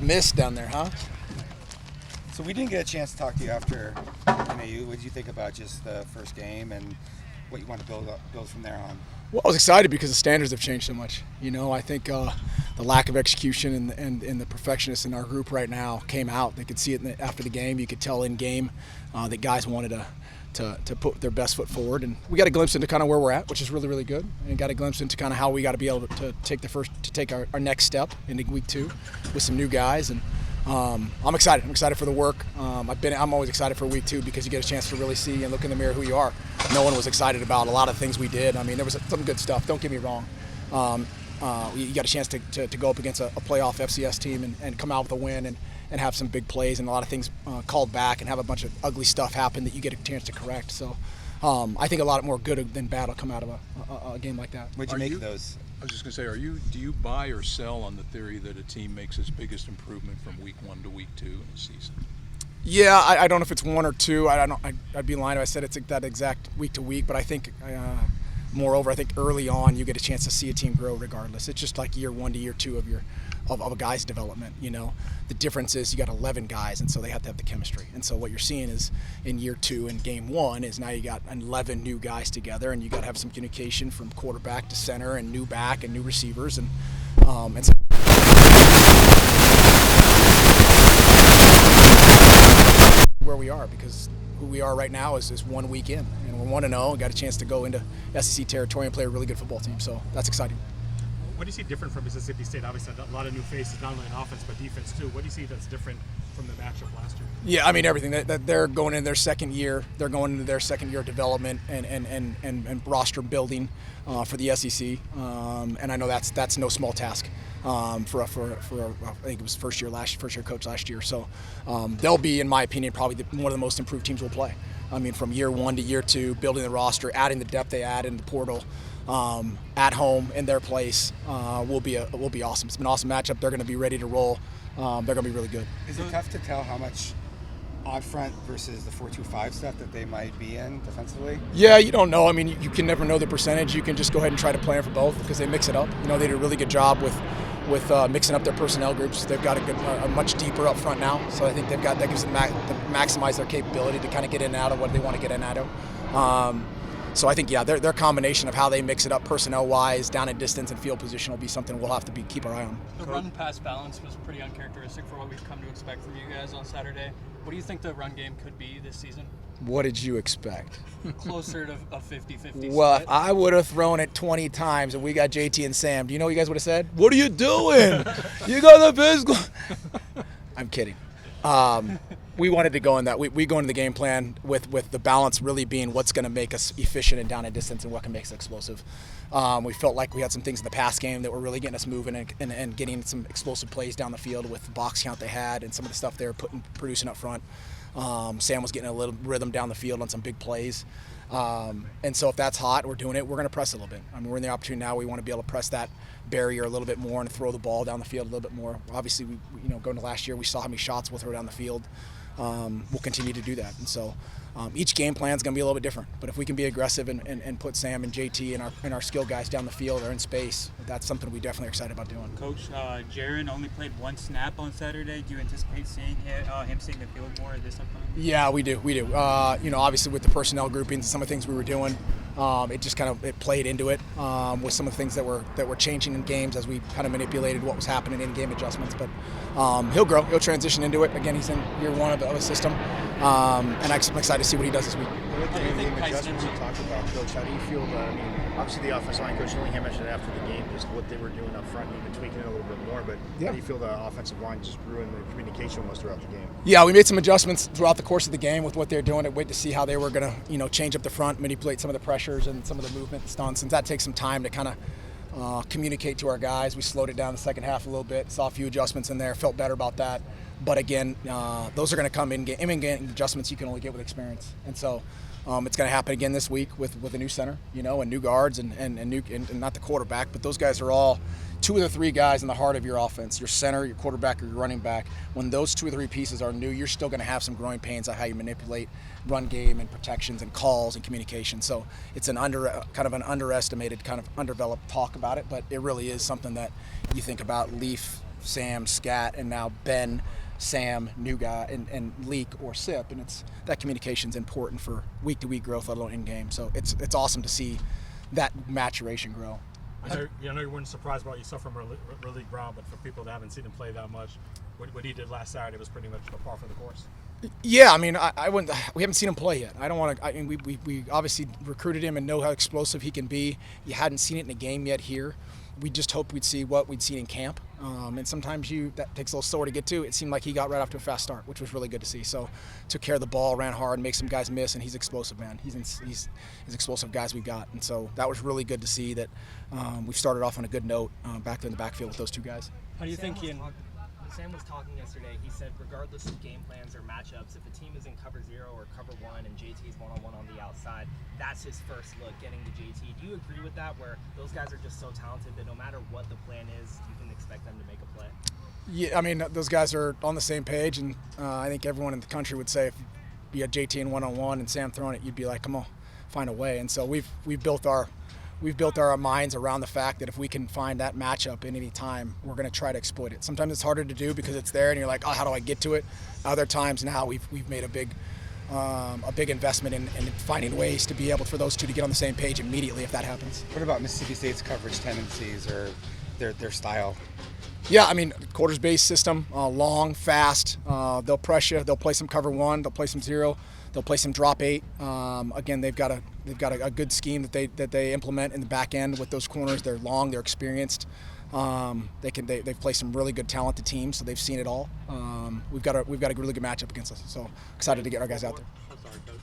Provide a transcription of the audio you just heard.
mist down there, huh? So we didn't get a chance to talk to you after NAU. What did you think about just the first game and what you want to build from there on? Well, I was excited because the standards have changed so much. I think the lack of execution and the perfectionists in our group right now came out. They could see it after the game. You could tell in game that guys wanted to put their best foot forward, and we got a glimpse into kind of where we're at, which is really, really good, and got a glimpse into kind of how we got to be able to take our next step into week 2 with some new guys. And I'm excited. I'm excited for the work. I'm always excited for week 2 because you get a chance to really see and look in the mirror who you are. No one was excited about a lot of things we did. I mean, there was some good stuff. Don't get me wrong. You got a chance to go up against a playoff FCS team and come out with a win and have some big plays and a lot of things called back and have a bunch of ugly stuff happen that you get a chance to correct. So I think a lot more good than bad will come out of a game like that. What'd you make of those? I was just going to say, do you buy or sell on the theory that a team makes its biggest improvement from week 1 to week 2 in the season? Yeah, I don't know if it's 1 or 2. I'd be lying if I said it's that exact week to week, but I think moreover, I think early on you get a chance to see a team grow regardless. It's just like year 1 to year 2 of a guy's development. The difference is you got 11 guys, and so they have to have the chemistry. And so what you're seeing is in year 2 in game 1 is now you got 11 new guys together, and you got to have some communication from quarterback to center and new back and new receivers and so where we are, because who we are right now is 1 week in, and we're 1-0 and got a chance to go into SEC territory and play a really good football team. So that's exciting. What do you see different from Mississippi State? Obviously, a lot of new faces, not only in offense but defense too. What do you see that's different from the matchup last year? Yeah, I mean everything. That they're going in their second year. They're going into their second year of development and roster building for the SEC. And I know that's no small task for I think it was first year coach last year. So they'll be, in my opinion, probably one of the most improved teams we'll play. I mean, from year 1 to year 2, building the roster, adding the depth they add in the portal. At home in their place will be awesome. It's been an awesome matchup. They're going to be ready to roll. They're going to be really good. Is it tough to tell how much odd front versus the 4-2-5 stuff that they might be in defensively? Yeah, you don't know. I mean, you can never know the percentage. You can just go ahead and try to plan for both because they mix it up. They do a really good job with mixing up their personnel groups. They've got a much deeper up front now, so I think that gives them to maximize their capability to kind of get in and out of what they want to get in and out of. So I think, yeah, their combination of how they mix it up personnel-wise, down in distance and field position will be something we'll have to keep our eye on. The run-pass balance was pretty uncharacteristic for what we've come to expect from you guys on Saturday. What do you think the run game could be this season? What did you expect? Closer to a 50-50 Well, split. I would have thrown it 20 times, and we got JT and Sam. Do you know what you guys would have said? What are you doing? You got the physical. I'm kidding. We wanted to go in that. We go into the game plan with the balance really being what's going to make us efficient and down in distance and what can make us explosive. We felt like we had some things in the pass game that were really getting us moving and getting some explosive plays down the field with the box count they had and some of the stuff they were producing up front. Sam was getting a little rhythm down the field on some big plays. And so if that's hot, we're doing it, we're going to press a little bit. I mean, we're in the opportunity now. We want to be able to press that barrier a little bit more and throw the ball down the field a little bit more. Obviously, going to last year, we saw how many shots we'll throw down the field. We'll continue to do that. And so each game plan is going to be a little bit different. But if we can be aggressive and put Sam and JT and our skill guys down the field or in space, that's something we definitely are excited about doing. Coach, Jaron only played 1 snap on Saturday. Do you anticipate seeing him seeing the field more this upcoming? Yeah, we do. Obviously with the personnel groupings and some of the things we were doing, it just it played into it with some of the things that were changing in games as we kind of manipulated what was happening in game adjustments. But he'll grow. He'll transition into it. Again, he's in year 1 of a system, and I'm excited to see what he does this week. With the game adjustments you talked about, Coach, how do you feel obviously the offensive line coach Dillingham mentioned after the game just what they were doing up front and even tweaking it a little bit more, but how do you feel the offensive line just grew in the communication almost throughout the game? Yeah, we made some adjustments throughout the course of the game with what they're doing. I'd wait to see how they were going to change up the front, manipulate some of the pressures and some of the movement stunts, and that takes some time to kind of communicate to our guys. We slowed it down the second half a little bit, saw a few adjustments in there, felt better about that. But again, those are going to come in-game adjustments you can only get with experience. And so it's going to happen again this week with a new center, and new guards and not the quarterback, but those guys are all 2 of the 3 guys in the heart of your offense, your center, your quarterback, or your running back. When those 2 or 3 pieces are new, you're still going to have some growing pains on how you manipulate run game and protections and calls and communication. So it's an underestimated, kind of undeveloped talk about it, but it really is something that you think about Leaf, Sam, Scat, and now Ben, Sam, new guy, and Leak or Sip, and that communication's important for week-to-week growth, let alone in-game. So it's awesome to see that maturation grow. I know you weren't surprised about what you saw from Raleigh Brown, but for people that haven't seen him play that much, what he did last Saturday was pretty much a par for the course. Yeah, I mean, I wouldn't. We haven't seen him play yet. I don't want to. I mean, we obviously recruited him and know how explosive he can be. You hadn't seen it in a game yet here. We just hoped we'd see what we'd seen in camp. And sometimes that takes a little slower to get to. It seemed like he got right off to a fast start, which was really good to see. So took care of the ball, ran hard, makes some guys miss, and he's explosive, man. He's explosive guys we've got. And so that was really good to see that we've started off on a good note back there in the backfield with those two guys. How do you think Sam was talking yesterday. He said regardless of game plans or matchups, if a team is in cover 0 or cover 1 and JT's one-on-one on the outside, that's his first look, getting to JT. Do you agree with that, where those guys are just so talented that no matter what the plan is, you can expect them to make a play? Yeah, I mean, those guys are on the same page, and I think everyone in the country would say if you had JT in one-on-one and Sam throwing it, you'd be like, come on, find a way. And so we've built our minds around the fact that if we can find that matchup at any time, we're going to try to exploit it. Sometimes it's harder to do because it's there and you're like, oh, how do I get to it? Other times now we've made a big investment in finding ways to be able for those two to get on the same page immediately if that happens. What about Mississippi State's coverage tendencies or their style? Yeah, I mean, quarters-based system, long, fast. They'll press you. They'll play some cover 1. They'll play some 0. They'll play some drop 8. Again, they've got a good scheme that they implement in the back end with those corners. They're long. They're experienced. They've played some really good, talented teams, so they've seen it all. We've got a really good matchup against us. So excited to get our guys out there. I'm sorry, Coach.